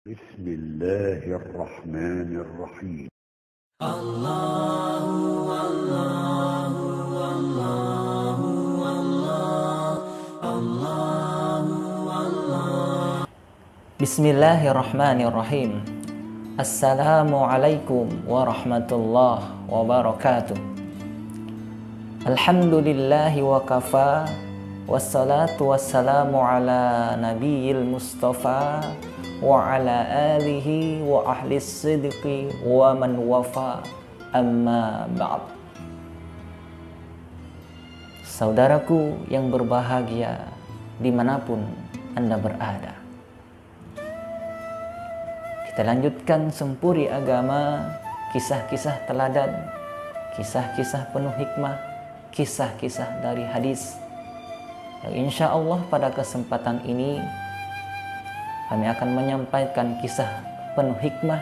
بسم الله الرحمن الرحيم. Bismillahirrahmanirrahim. Assalamualaikum warahmatullahi wabarakatuh. Alhamdulillahi wa kafa, wassalatu wassalamu ala nabiyil mustafa wa ala alihi wa ahli sidqi wa man wafa, amma ba'd. Saudaraku yang berbahagia dimanapun Anda berada, kita lanjutkan sempuri agama, kisah-kisah teladan, kisah-kisah penuh hikmah, kisah-kisah dari hadis, yang insya Allah pada kesempatan ini kami akan menyampaikan kisah penuh hikmah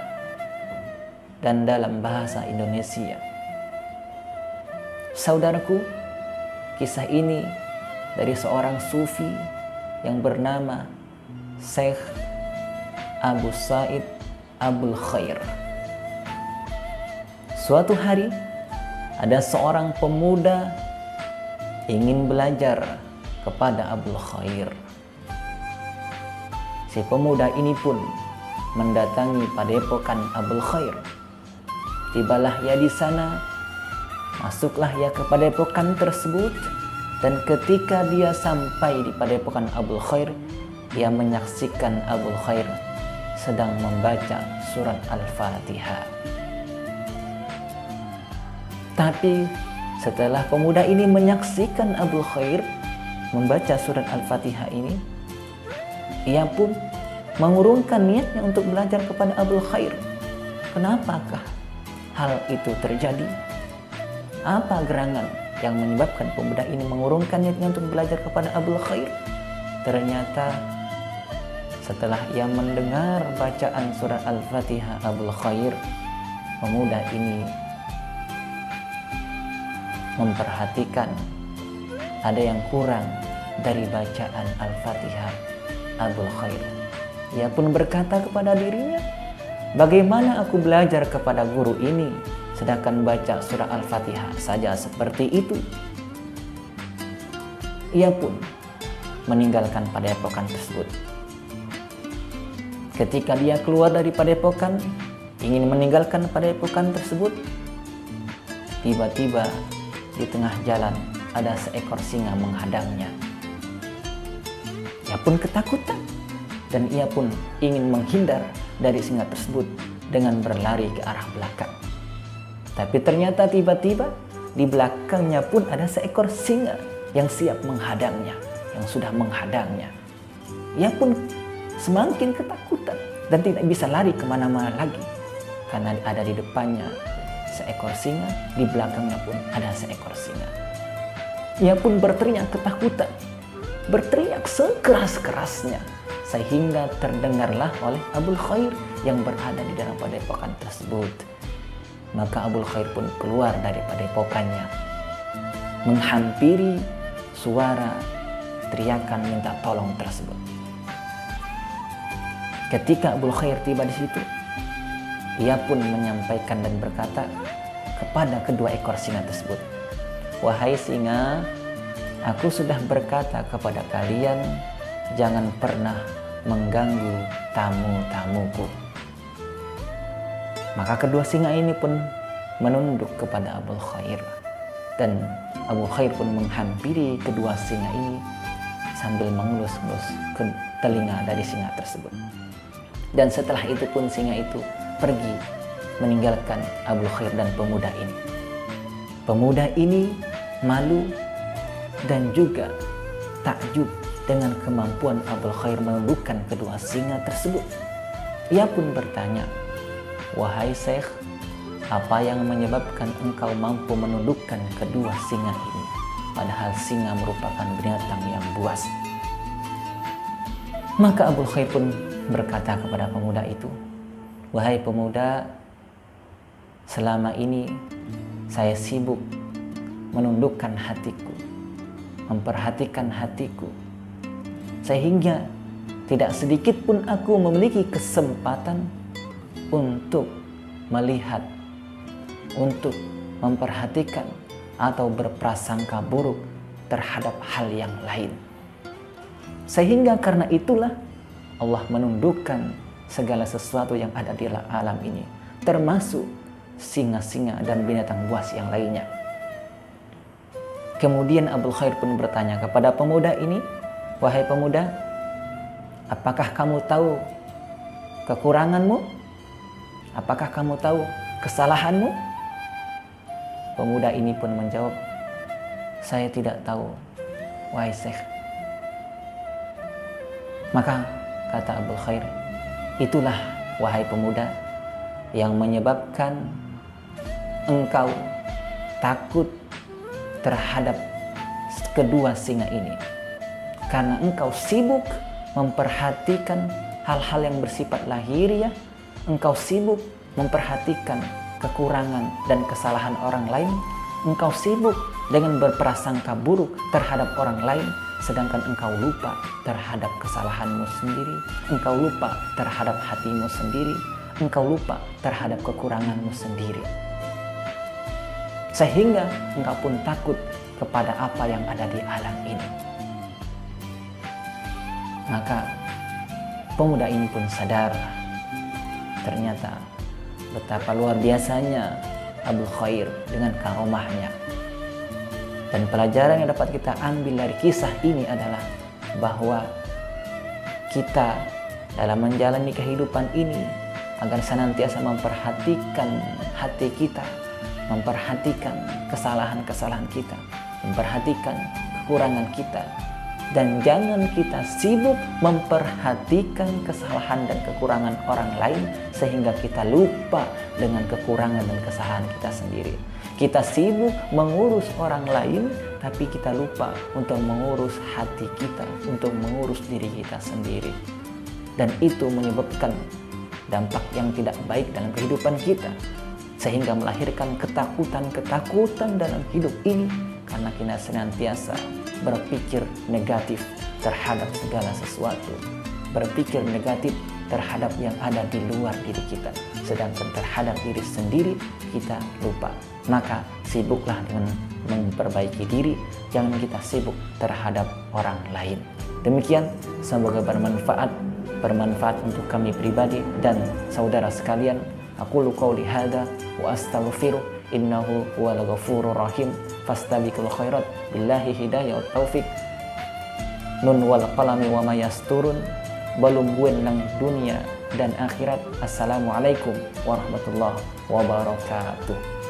dan dalam bahasa Indonesia. Saudaraku, kisah ini dari seorang sufi yang bernama Syekh Abu Sa'id Abul Khair. Suatu hari ada seorang pemuda ingin belajar kepada Abul Khair. Si pemuda ini pun mendatangi padepokan Abul Khair. Tibalah ia di sana, masuklah ia ke padepokan tersebut, dan ketika dia sampai di padepokan Abul Khair, ia menyaksikan Abul Khair sedang membaca surat Al-Fatihah. Tapi setelah pemuda ini menyaksikan Abul Khair membaca surat Al-Fatihah ini, ia pun mengurungkan niatnya untuk belajar kepada Abul Khair. Kenapakah hal itu terjadi? Apa gerangan yang menyebabkan pemuda ini mengurungkan niatnya untuk belajar kepada Abul Khair? Ternyata setelah ia mendengar bacaan surat Al-Fatihah Abul Khair, pemuda ini memperhatikan ada yang kurang dari bacaan Al-Fatihah Abul Khair. Ia pun berkata kepada dirinya, bagaimana aku belajar kepada guru ini sedangkan baca surah Al-Fatihah saja seperti itu? Ia pun meninggalkan padepokan tersebut. Ketika dia keluar dari padepokan, ingin meninggalkan padepokan tersebut, tiba-tiba di tengah jalan ada seekor singa menghadangnya. Ia pun ketakutan dan ia pun ingin menghindar dari singa tersebut dengan berlari ke arah belakang. Tapi ternyata tiba-tiba di belakangnya pun ada seekor singa yang siap menghadangnya, yang sudah menghadangnya. Ia pun semakin ketakutan dan tidak bisa lari kemana-mana lagi karena ada di depannya seekor singa, di belakangnya pun ada seekor singa. Ia pun berteriak ketakutan, berteriak sekeras-kerasnya, sehingga terdengarlah oleh Abul Khair yang berada di dalam padepokan tersebut. Maka Abul Khair pun keluar dari padepokannya, menghampiri suara teriakan minta tolong tersebut. Ketika Abul Khair tiba di situ, ia pun menyampaikan dan berkata kepada kedua ekor singa tersebut, wahai singa, aku sudah berkata kepada kalian jangan pernah mengganggu tamu-tamuku. Maka kedua singa ini pun menunduk kepada Abul Khair, dan Abul Khair pun menghampiri kedua singa ini sambil mengelus-elus ke telinga dari singa tersebut. Dan setelah itu pun singa itu pergi meninggalkan Abul Khair dan pemuda ini. Pemuda ini malu dan juga takjub dengan kemampuan Abul Khair menundukkan kedua singa tersebut. Ia pun bertanya, wahai Syekh, apa yang menyebabkan engkau mampu menundukkan kedua singa ini, padahal singa merupakan binatang yang buas? Maka Abul Khair pun berkata kepada pemuda itu, wahai pemuda, selama ini saya sibuk menundukkan hatiku, memperhatikan hatiku, sehingga tidak sedikit pun aku memiliki kesempatan untuk melihat, untuk memperhatikan atau berprasangka buruk terhadap hal yang lain. Sehingga karena itulah Allah menundukkan segala sesuatu yang ada di alam ini, termasuk singa-singa dan binatang buas yang lainnya. Kemudian Abul Khair pun bertanya kepada pemuda ini, "Wahai pemuda, apakah kamu tahu kekuranganmu? Apakah kamu tahu kesalahanmu?" Pemuda ini pun menjawab, "Saya tidak tahu, wahai Syekh." Maka kata Abul Khair, "Itulah wahai pemuda yang menyebabkan engkau takut terhadap kedua singa ini, karena engkau sibuk memperhatikan hal-hal yang bersifat lahiriah, engkau sibuk memperhatikan kekurangan dan kesalahan orang lain, engkau sibuk dengan berprasangka buruk terhadap orang lain, sedangkan engkau lupa terhadap kesalahanmu sendiri, engkau lupa terhadap hatimu sendiri, engkau lupa terhadap kekuranganmu sendiri. Sehingga engkau pun takut kepada apa yang ada di alam ini." Maka pemuda ini pun sadar ternyata betapa luar biasanya Abul Khair dengan karomahnya. Dan pelajaran yang dapat kita ambil dari kisah ini adalah bahwa kita dalam menjalani kehidupan ini agar senantiasa memperhatikan hati kita, memperhatikan kesalahan-kesalahan kita, memperhatikan kekurangan kita, dan jangan kita sibuk memperhatikan kesalahan dan kekurangan orang lain sehingga kita lupa dengan kekurangan dan kesalahan kita sendiri. Kita sibuk mengurus orang lain tapi kita lupa untuk mengurus hati kita, untuk mengurus diri kita sendiri. Dan itu menyebabkan dampak yang tidak baik dalam kehidupan kita, sehingga melahirkan ketakutan-ketakutan dalam hidup ini karena kita senantiasa berpikir negatif terhadap segala sesuatu, berpikir negatif terhadap yang ada di luar diri kita, sedangkan terhadap diri sendiri kita lupa. Maka sibuklah dengan memperbaiki diri, jangan kita sibuk terhadap orang lain. Demikian, semoga bermanfaat untuk kami pribadi dan saudara sekalian. Aqulu qouli hadza wa astaghfiru innahu huwal ghafurur rahim fastabiqul khairat billahi hidayah wa taufik. Nun wal qalami wa ma yasturun balum nang dunia dan akhirat. Assalamualaikum warahmatullahi wabarakatuh.